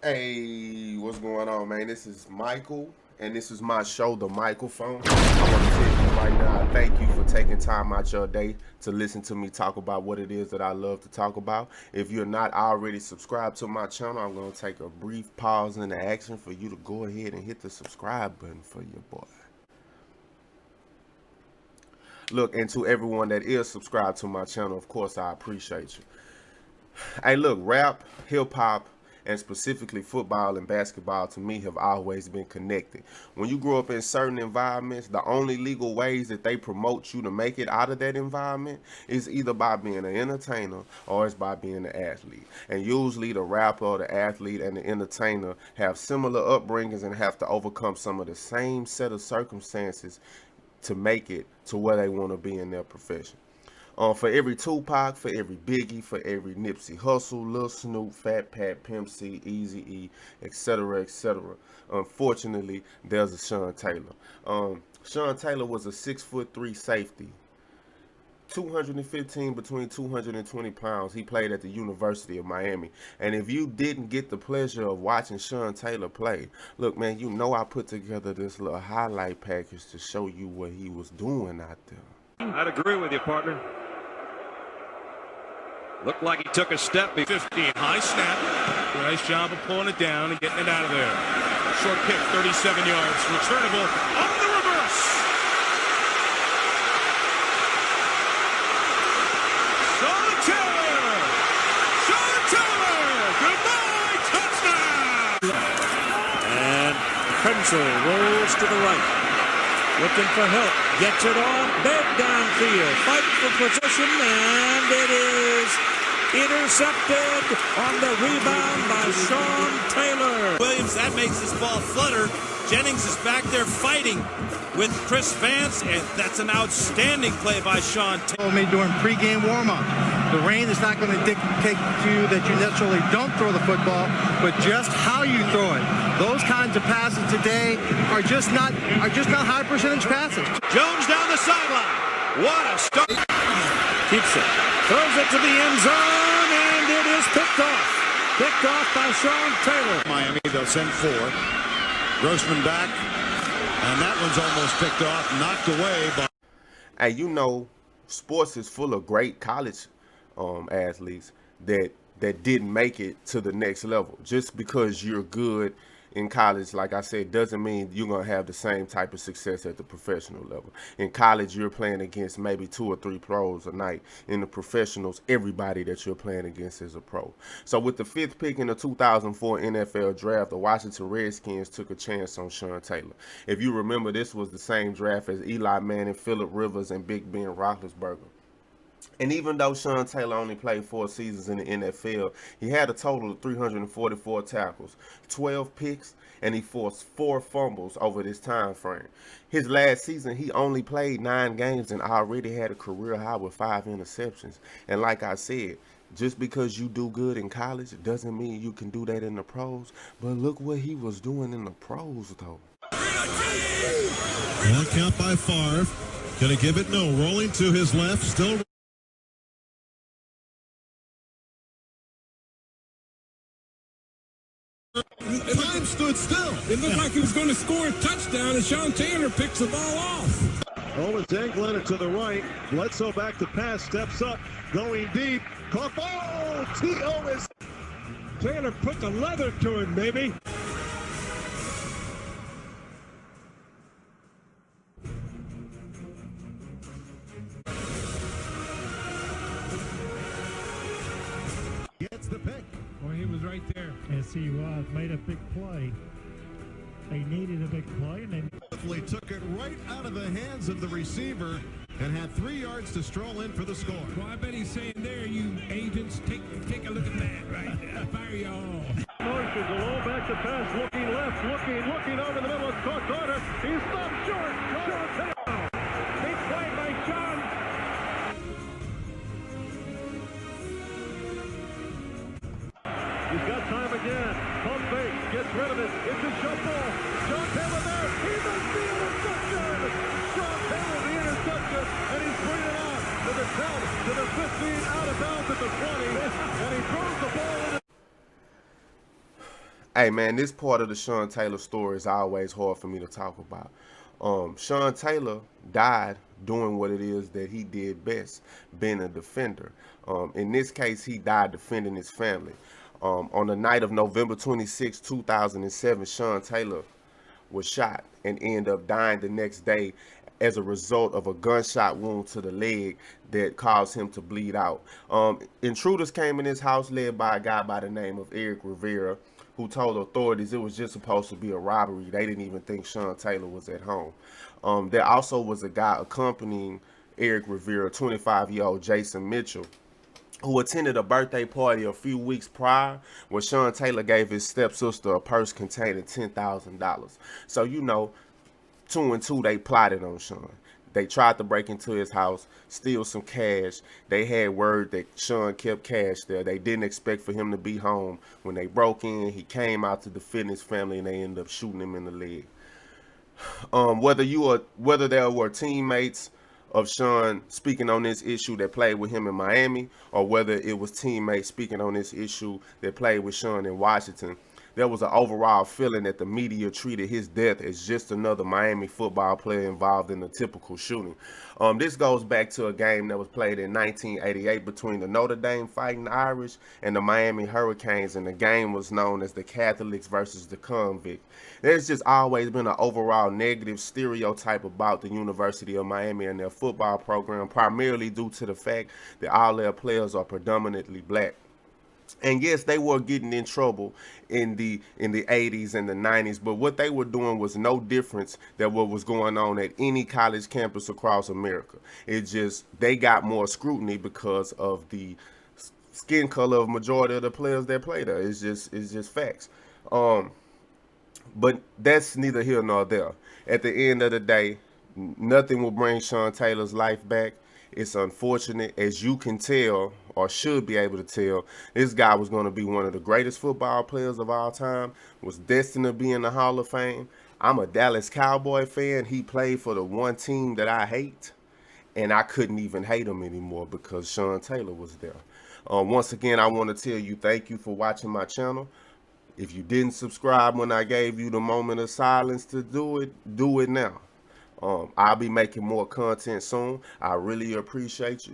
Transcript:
Hey, what's going on, man? This is Michael, and this is my show, The Microphone. I want to tell you right now, thank you for taking time out your day to listen to me talk about what it is that I love to talk about. If you're not already subscribed to my channel, I'm going to take a brief pause in the action for you to go ahead and hit the subscribe button for your boy. Look, and to everyone that is subscribed to my channel, of course, I appreciate you. Hey, look, rap, hip-hop, and specifically football and basketball to me have always been connected. When you grow up in certain environments, the only legal ways that they promote you to make it out of that environment is either by being an entertainer or it's by being an athlete. And usually the rapper, the athlete, and the entertainer have similar upbringings and have to overcome some of the same set of circumstances to make it to where they want to be in their profession. For every Tupac, for every Biggie, for every Nipsey Hussle, Lil Snoop, Fat Pat, Pimp C, Eazy-E, etc., etc. Unfortunately, there's a Sean Taylor. Sean Taylor was a 6'3" safety, 215 between 220 pounds. He played at the University of Miami. And if you didn't get the pleasure of watching Sean Taylor play, look, man, you know I put together this little highlight package to show you what he was doing out there. I'd agree with you, partner. Looked like he took a step. 15, high snap. Nice job of pulling it down and getting it out of there. Short kick, 37 yards. Returnable on the reverse. Sean Taylor! Sean Taylor! Goodbye, touchdown! And Prinzel rolls to the right. Looking for help. Gets it on. Big downfield. Fight for position. And it is intercepted on the rebound by Sean Taylor. Williams, that makes this ball flutter. Jennings is back there fighting with Chris Vance, and that's an outstanding play by Sean Taylor. Told me during pregame warm-up, the rain is not going to dictate to you that you necessarily don't throw the football, but just how you throw it. Those kinds of passes today are just not high percentage passes. Jones down the sideline. What a start. Keeps it. Throws it to the end zone, and it is picked off. Picked off by Sean Taylor. Miami, they'll send 4. Grossman back, and that one's almost picked off, knocked away by... Hey, you know, sports is full of great college athletes that didn't make it to the next level. Just because you're good in college, like I said, doesn't mean you're going to have the same type of success at the professional level. In college, you're playing against maybe 2 or 3 pros a night. In the professionals, everybody that you're playing against is a pro. So with the 5th pick in the 2004 NFL draft, the Washington Redskins took a chance on Sean Taylor. If you remember, this was the same draft as Eli Manning, Phillip Rivers, and Big Ben Roethlisberger. And even though Sean Taylor only played 4 seasons in the NFL, he had a total of 344 tackles, 12 picks, and he forced 4 fumbles over this time frame. His last season, he only played 9 games and already had a career high with 5 interceptions. And like I said, just because you do good in college doesn't mean you can do that in the pros. But look what he was doing in the pros, though. Long count by Favre. Gonna give it no. Rolling to his left, still... Time stood still. It looked like he was going to score a touchdown, and Sean Taylor picks the ball off. Owens angling it to the right. Bledsoe back to pass, steps up, going deep. Caught. Oh, T.O. is... Taylor put the leather to him, baby. Gets the pick. Well, he was right there. Yes, he was. Made a big play. They needed a big play, and They took it right out of the hands of the receiver and had 3 yards to stroll in for the score. Well, I bet he's saying there, you agents, take a look at that, right? I'll fire you all. Motions, a low back to pass, looking left, looking over the middle, it's caught Carter. He's stopped short. Sean Taylor. Big play by Sean. He's got time again. Pump fake, gets rid of it. It's a jump ball. Sean Taylor there. He makes the interception. Sean Taylor the interception, and he's bringing it out to the 10, to the 15, out of bounds at the 20, and he throws the ball in. Hey man, this part of the Sean Taylor story is always hard for me to talk about. Sean Taylor died doing what it is that he did best, being a defender. In this case, he died defending his family. On the night of November 26, 2007, Sean Taylor was shot and ended up dying the next day as a result of a gunshot wound to the leg that caused him to bleed out. Intruders came in his house led by a guy by the name of Eric Rivera, who told authorities it was just supposed to be a robbery. They didn't even think Sean Taylor was at home. There also was a guy accompanying Eric Rivera, 25-year-old Jason Mitchell, who attended a birthday party a few weeks prior where Sean Taylor gave his stepsister a purse containing $10,000. So, you know, 2 and 2, they plotted on Sean. They tried to break into his house, steal some cash. They had word that Sean kept cash there. They didn't expect for him to be home. When they broke in, he came out to defend his family, and they ended up shooting him in the leg. Whether there were teammates of Sean speaking on this issue that played with him in Miami, or whether it was teammates speaking on this issue that played with Sean in Washington, there was an overall feeling that the media treated his death as just another Miami football player involved in a typical shooting. This goes back to a game that was played in 1988 between the Notre Dame Fighting Irish and the Miami Hurricanes, and the game was known as the Catholics versus the Convict. There's just always been an overall negative stereotype about the University of Miami and their football program, primarily due to the fact that all their players are predominantly black. And yes, they were getting in trouble in the 80s and the 90s, but what they were doing was no difference than what was going on at any college campus across America. It just, they got more scrutiny because of the skin color of majority of the players that play there. It's just facts. But that's neither here nor there. At the end of the day, nothing will bring Sean Taylor's life back. It's unfortunate, as you can tell, or should be able to tell, this guy was going to be one of the greatest football players of all time, was destined to be in the Hall of Fame. I'm a Dallas Cowboy fan. He played for the one team that I hate, and I couldn't even hate him anymore because Sean Taylor was there. Once again, I want to tell you thank you for watching my channel. If you didn't subscribe when I gave you the moment of silence to do it now. I'll be making more content soon. I really appreciate you.